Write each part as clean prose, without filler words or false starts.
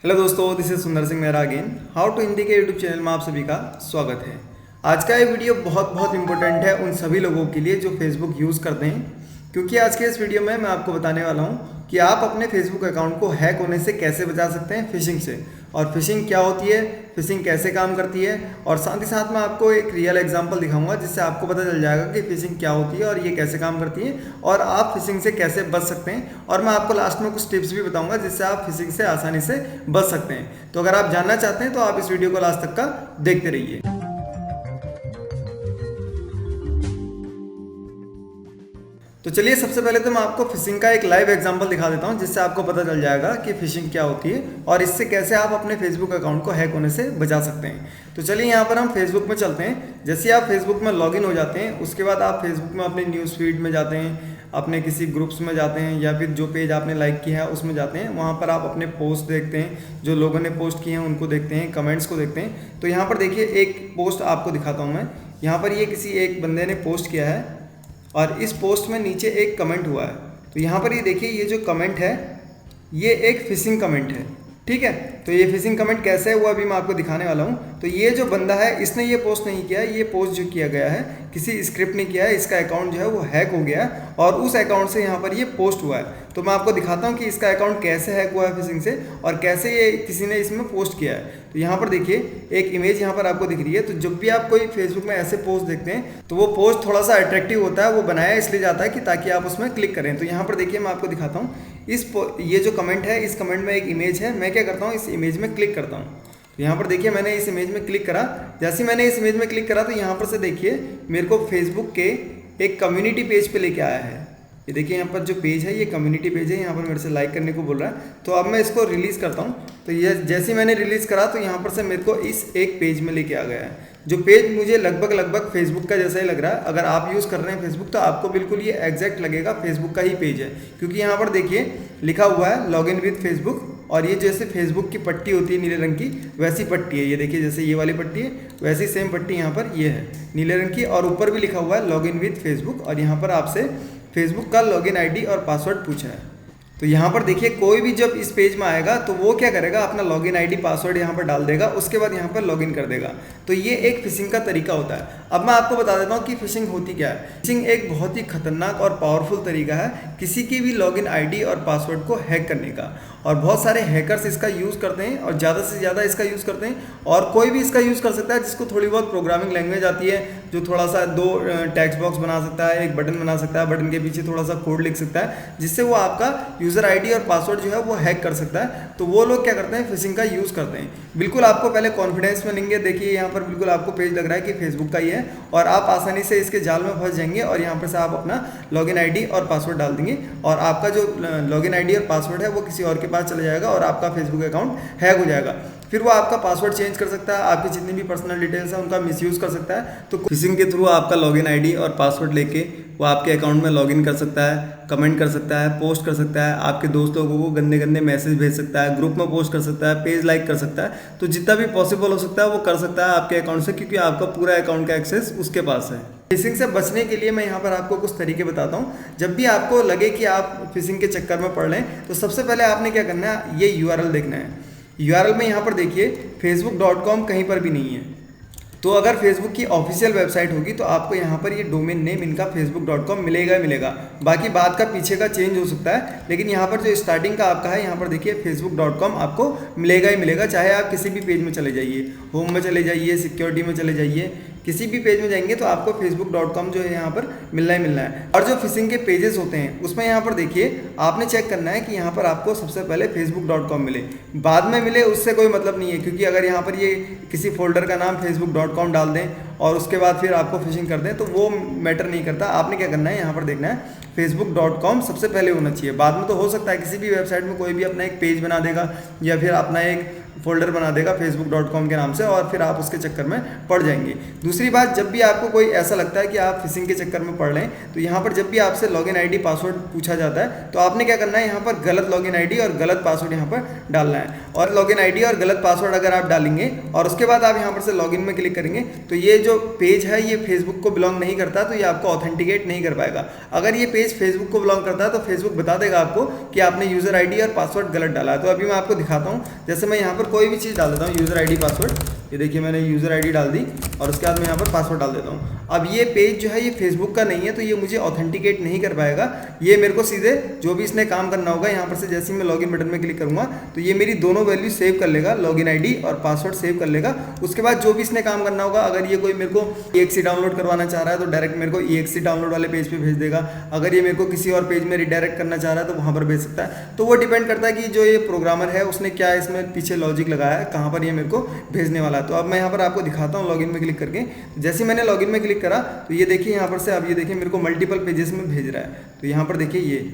Hello दोस्तों, this is Sundar Singh Mehra again. How to Hindi के YouTube channel में आप सभी का स्वागत है। आज का ये वीडियो बहुत इंपॉर्टेंट है उन सभी लोगों के लिए जो फेसबुक यूज़ करते हैं, क्योंकि आज के इस वीडियो में मैं आपको बताने वाला हूँ कि आप अपने फेसबुक अकाउंट को हैक होने से कैसे बचा सकते हैं फिशिंग से, और फिशिंग क्या होती है, फिशिंग कैसे काम करती है, और साथ ही साथ मैं आपको एक रियल एग्जांपल दिखाऊंगा जिससे आपको पता चल जाएगा कि फिशिंग क्या होती है और ये कैसे काम करती है और आप फिशिंग से कैसे बच सकते हैं। और मैं आपको लास्ट में कुछ टिप्स भी बताऊंगा जिससे आप फिशिंग से आसानी से बच सकते हैं। तो अगर आप जानना चाहते हैं तो आप इस वीडियो को लास्ट तक का देखते रहिए। तो चलिए, सबसे पहले तो मैं आपको फिशिंग का एक लाइव एग्जांपल दिखा देता हूं जिससे आपको पता चल जाएगा कि फिशिंग क्या होती है और इससे कैसे आप अपने फेसबुक अकाउंट को हैक होने से बचा सकते हैं। तो चलिए, यहाँ पर हम फेसबुक में चलते हैं। जैसे आप फेसबुक में लॉगिन हो जाते हैं, उसके बाद आप फेसबुक में अपने न्यूज़ फीड में जाते हैं, अपने किसी ग्रुप्स में जाते हैं या फिर जो पेज आपने लाइक किया है उसमें जाते हैं। वहाँ पर आप अपने पोस्ट देखते हैं, जो लोगों ने पोस्ट किए हैं उनको देखते हैं, कमेंट्स को देखते हैं। तो यहाँ पर देखिए, एक पोस्ट आपको दिखाता हूँ मैं। यहाँ पर ये किसी एक बंदे ने पोस्ट किया है और इस पोस्ट में नीचे एक कमेंट हुआ है। तो यहाँ पर ये देखिए, ये जो कमेंट है ये एक फिशिंग कमेंट है, ठीक है। तो ये फिशिंग कमेंट कैसे है वो अभी मैं आपको दिखाने वाला हूँ। तो ये जो बंदा है इसने ये पोस्ट नहीं किया है, ये पोस्ट जो किया गया है किसी स्क्रिप्ट ने किया है, इसका अकाउंट जो है वो हैक हो गया है और उस अकाउंट से यहाँ पर ये पोस्ट हुआ है। तो मैं आपको दिखाता हूँ कि इसका अकाउंट कैसे हैक हुआ है फिशिंग से और कैसे ये किसी ने इसमें पोस्ट किया है। तो यहाँ पर देखिए, एक इमेज यहाँ पर आपको दिख रही है। तो जब भी आप कोई फेसबुक में ऐसे पोस्ट देखते हैं तो वो पोस्ट थोड़ा सा अट्रैक्टिव होता है, वो बनाया इसलिए जाता है कि ताकि आप उसमें क्लिक करें। तो यहाँ पर देखिए, मैं आपको दिखाता हूँ ये जो कमेंट है, इस कमेंट में एक इमेज है। मैं क्या करता हूँ, इस इमेज में क्लिक करता हूँ। तो यहाँ पर देखिए, मैंने इस इमेज में क्लिक करा। जैसे ही मैंने इस इमेज में क्लिक करा तो यहाँ पर से देखिए मेरे को फेसबुक के एक कम्युनिटी पेज पे लेके आया है। ये देखिए, यहाँ पर जो पेज है ये कम्युनिटी पेज है, यहाँ पर मेरे से लाइक करने को बोल रहा है। तो अब मैं इसको रिलीज़ करता हूँ। तो ये जैसे ही मैंने रिलीज़ करा तो यहाँ पर से मेरे को इस एक पेज में लेके आ गया है, जो पेज मुझे लगभग फेसबुक का जैसा ही लग रहा है। अगर आप यूज़ कर रहे हैं फेसबुक तो आपको बिल्कुल ये एग्जैक्ट लगेगा फेसबुक का ही पेज है, क्योंकि यहाँ पर देखिए लिखा हुआ है लॉगिन विद फेसबुक, और ये जैसे फेसबुक की पट्टी होती है नीले रंग की, वैसी पट्टी है। ये देखिए, जैसे ये वाली पट्टी है वैसी सेम पट्टी यहाँ पर ये है नीले रंग की, और ऊपर भी लिखा हुआ है लॉगिन विद फेसबुक, और यहाँ पर आपसे फेसबुक का लॉगिन आईडी और पासवर्ड पूछा है। तो यहाँ पर देखिए, कोई भी जब इस पेज में आएगा तो वो क्या करेगा, अपना लॉगिन आईडी पासवर्ड यहाँ पर डाल देगा, उसके बाद यहाँ पर लॉगिन कर देगा। तो ये एक फिशिंग का तरीका होता है। अब मैं आपको बता देता हूँ कि फिशिंग होती क्या है। फिशिंग एक बहुत ही खतरनाक और पावरफुल तरीका है किसी की भी लॉगिन आईडी और पासवर्ड को हैक करने का, और बहुत सारे हैकर्स इसका यूज़ करते हैं और ज़्यादा से ज़्यादा इसका यूज़ करते हैं। और कोई भी इसका यूज़ कर सकता है जिसको थोड़ी बहुत प्रोग्रामिंग लैंग्वेज आती है, जो थोड़ा सा दो टेक्स्ट बॉक्स बना सकता है, एक बटन बना सकता है, बटन के पीछे थोड़ा सा कोड लिख सकता है जिससे वो आपका यूज़र आईडी और पासवर्ड जो है वो हैक कर सकता है। तो वो लोग क्या करते हैं, फिशिंग का यूज़ करते हैं। बिल्कुल आपको पहले कॉन्फिडेंस में लेंगे। देखिए, यहाँ पर बिल्कुल आपको पेज लग रहा है कि फेसबुक का ही है, और आप आसानी से इसके जाल में फंस जाएंगे। और यहाँ पर से आप अपना लॉगिन आईडी और पासवर्ड डाल देंगे और आपका जो लॉगिन आईडी और पासवर्ड है वो किसी और के पास चला जाएगा और आपका फेसबुक अकाउंट हैक हो जाएगा। फिर वो आपका पासवर्ड चेंज कर सकता है, आपकी जितनी भी पर्सनल डिटेल्स हैं उनका मिसयूज़ कर सकता है। तो फिशिंग के थ्रू आपका लॉगिन आईडी और पासवर्ड लेके वो आपके अकाउंट में लॉगिन कर सकता है, कमेंट कर सकता है, पोस्ट कर सकता है, आपके दोस्त लोगों को गंदे गंदे मैसेज भेज सकता है, ग्रुप में पोस्ट कर सकता है, पेज लाइक कर सकता है। तो जितना भी पॉसिबल हो सकता है वो कर सकता है आपके अकाउंट से, क्योंकि आपका पूरा अकाउंट का एक्सेस उसके पास है। फिशिंग से बचने के लिए मैं यहाँ पर आपको कुछ तरीके बताता हूँ। जब भी आपको लगे कि आप फिशिंग के चक्कर में पड़ रहे हैं तो सबसे पहले आपने क्या करना है, ये URL देखना है। URL में यहाँ पर देखिए facebook.com कहीं पर भी नहीं है। तो अगर फेसबुक की ऑफिशियल वेबसाइट होगी तो आपको यहाँ पर ये डोमेन नेम इनका facebook.com मिलेगा ही मिलेगा। बाकी बात का पीछे का चेंज हो सकता है, लेकिन यहाँ पर जो स्टार्टिंग का आपका है यहाँ पर देखिए facebook.com आपको मिलेगा ही मिलेगा। चाहे आप किसी भी पेज में चले जाइए, होम में चले जाइए, सिक्योरिटी में चले जाइए, किसी भी पेज में जाएंगे तो आपको facebook.com जो है यहाँ पर मिलना ही मिलना है। और जो फिशिंग के पेजेस होते हैं उसमें यहाँ पर देखिए आपने चेक करना है कि यहाँ पर आपको सबसे पहले facebook.com मिले, बाद में मिले उससे कोई मतलब नहीं है। क्योंकि अगर यहाँ पर ये किसी फोल्डर का नाम facebook.com डाल दें और उसके बाद फिर आपको फिशिंग कर दें तो वो मैटर नहीं करता। आपने क्या करना है, यहाँ पर देखना है facebook.com सबसे पहले होना चाहिए। बाद में तो हो सकता है किसी भी वेबसाइट में कोई भी अपना एक पेज बना देगा या फिर अपना एक फोल्डर बना देगा facebook.com के नाम से और फिर आप उसके चक्कर में पड़ जाएंगे। दूसरी बात, जब भी आपको कोई ऐसा लगता है कि आप फिशिंग के चक्कर में पड़ रहे हैं तो यहाँ पर जब भी आपसे लॉगिन आईडी पासवर्ड पूछा जाता है तो आपने क्या करना है, यहाँ पर गलत लॉगिन आईडी और गलत पासवर्ड यहाँ पर डालना है। और लॉगिन आईडी और गलत पासवर्ड अगर आप डालेंगे और उसके बाद आप यहाँ पर से लॉगिन में क्लिक करेंगे तो ये जो पेज है ये फेसबुक को बिलोंग नहीं करता, तो ये आपको ऑथेंटिकेट नहीं कर पाएगा। अगर ये पेज फेसबुक को बिलोंग करता है तो फेसबुक बता देगा आपको कि आपने यूजर आईडी और पासवर्ड गलत डाला है। तो अभी मैं आपको दिखाता हूँ, जैसे मैं यहाँ पर कोई भी चीज़ डाल देता हूँ, यूजर आईडी पासवर्ड, ये देखिए मैंने यूज़र आईडी डाल दी और उसके बाद मैं यहाँ पर पासवर्ड डाल देता हूँ। अब ये पेज जो है ये फेसबुक का नहीं है तो ये मुझे ऑथेंटिकेट नहीं कर पाएगा। ये मेरे को सीधे जो भी इसने काम करना होगा, यहाँ पर से जैसे ही मैं लॉगिन बटन में क्लिक करूँगा तो ये मेरी दोनों वैल्यू सेव कर लेगा, लॉगिन आईडी और पासवर्ड सेव कर लेगा। उसके बाद जो भी इसने काम करना होगा, अगर ये कोई मेरे को EXE डाउनलोड करवाना चाह रहा है तो डायरेक्ट मेरे को EXE डाउनलोड वाले पेज पर भेज देगा। अगर ये मेरे को किसी और पेज में रिडायरेक्ट करना चाह रहा है तो वहाँ पर भेज सकता है। तो वो डिपेंड करता है कि जो ये प्रोग्रामर है उसने क्या इसमें पीछे लॉजिक लगाया है, कहाँ पर ये मेरे को भेजने वाला है। तो अब मैं यहाँ पर आपको दिखाता हूँ लॉगिन में क्लिक करके। जैसे मैंने लॉगिन में क्लिक करा तो ये देखिए यहाँ पर से अब ये देखिए मेरे को मल्टीपल पेजेस में भेज रहा है। तो यहाँ पर देखिए ये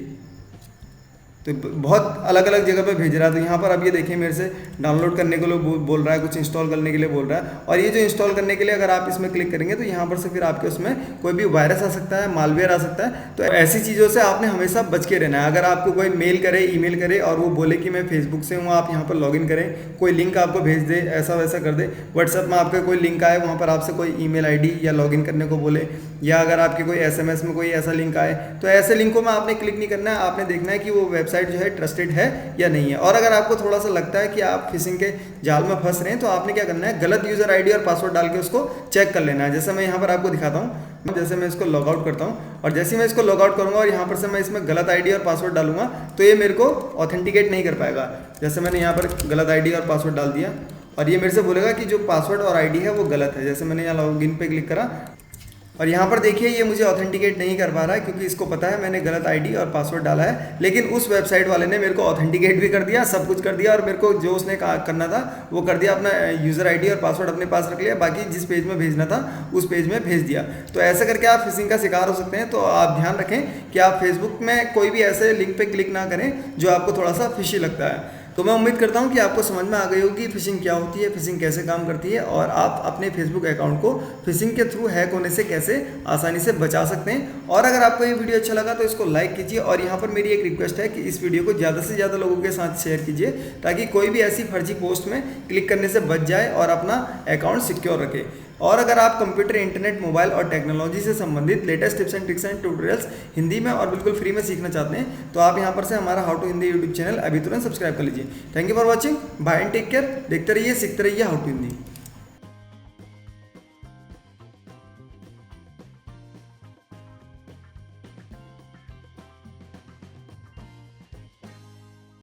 तो बहुत अलग अलग जगह पे भेज रहा है। तो यहाँ पर अब ये देखिए मेरे से डाउनलोड करने के लिए बोल रहा है, कुछ इंस्टॉल करने के लिए बोल रहा है। और ये जो इंस्टॉल करने के लिए अगर आप इसमें क्लिक करेंगे तो यहाँ पर से फिर आपके उसमें कोई भी वायरस आ सकता है, मालवेयर आ सकता है। तो ऐसी चीज़ों से आपने हमेशा बच के रहना है। अगर आपको कोई मेल करे, ईमेल करे और वो बोले कि मैं फेसबुक से हूँ, आप यहाँ पर लॉगिन करें, कोई लिंक आपको भेज दे, ऐसा वैसा कर दे, व्हाट्सएप में आपका कोई लिंक आए, वहाँ पर आपसे कोई ईमेल आईडी या लॉगिन करने को बोले, या अगर आपके कोई SMS में कोई ऐसा लिंक आए तो ऐसे लिंकों में आपने क्लिक नहीं करना है। आपने देखना है कि वो वेबसाइट जो है ट्रस्टेड है या नहीं है। और अगर आपको थोड़ा सा लगता है कि आप फिशिंग के जाल में फंस रहे हैं तो आपने क्या करना है, गलत यूजर आईडी और पासवर्ड डाल के उसको चेक कर लेना है। जैसे मैं यहाँ पर आपको दिखाता हूँ, जैसे मैं इसको लॉग आउट करता हूँ और जैसे मैं इसको लॉग आउट करूँगा और यहाँ पर से मैं इसमें गलत आईडी और पासवर्ड डालूंगा तो ये मेरे को ऑथेंटिकेट नहीं कर पाएगा। जैसे मैंने यहाँ पर गलत आईडी और पासवर्ड डाल दिया और ये मेरे से बोलेगा कि जो पासवर्ड और आईडी है वो गलत है। जैसे मैंने यहाँ लॉगिन पे क्लिक करा और यहाँ पर देखिए ये मुझे ऑथेंटिकेट नहीं कर पा रहा है क्योंकि इसको पता है मैंने गलत आईडी और पासवर्ड डाला है। लेकिन उस वेबसाइट वाले ने मेरे को ऑथेंटिकेट भी कर दिया, सब कुछ कर दिया और मेरे को जो उसने करना था वो कर दिया। अपना यूज़र आईडी और पासवर्ड अपने पास रख लिया, बाकी जिस पेज में भेजना था उस पेज में भेज दिया। तो ऐसा करके आप फिशिंग का शिकार हो सकते हैं। तो आप ध्यान रखें कि आप फेसबुक में कोई भी ऐसे लिंक पे क्लिक ना करें जो आपको थोड़ा सा फिशी लगता है। तो मैं उम्मीद करता हूं कि आपको समझ में आ गई होगी फिशिंग क्या होती है, फिशिंग कैसे काम करती है और आप अपने फेसबुक अकाउंट को फिशिंग के थ्रू हैक होने से कैसे आसानी से बचा सकते हैं। और अगर आपको ये वीडियो अच्छा लगा तो इसको लाइक कीजिए और यहाँ पर मेरी एक रिक्वेस्ट है कि इस वीडियो को ज़्यादा से ज़्यादा लोगों के साथ शेयर कीजिए ताकि कोई भी ऐसी फर्जी पोस्ट में क्लिक करने से बच जाए और अपना अकाउंट सिक्योर रखे। और अगर आप कंप्यूटर, इंटरनेट, मोबाइल और टेक्नोलॉजी से संबंधित latest tips and tricks and tutorials Hindi में और बिल्कुल फ्री में सीखना चाहते हैं तो आप यहाँ पर से हमारा how to Hindi YouTube channel अभी तुरंत सब्सक्राइब कर लीजिए। Thank you for watching, bye and take care. देखते रहिए, सीखते रहिए हाउ टू हिंदी।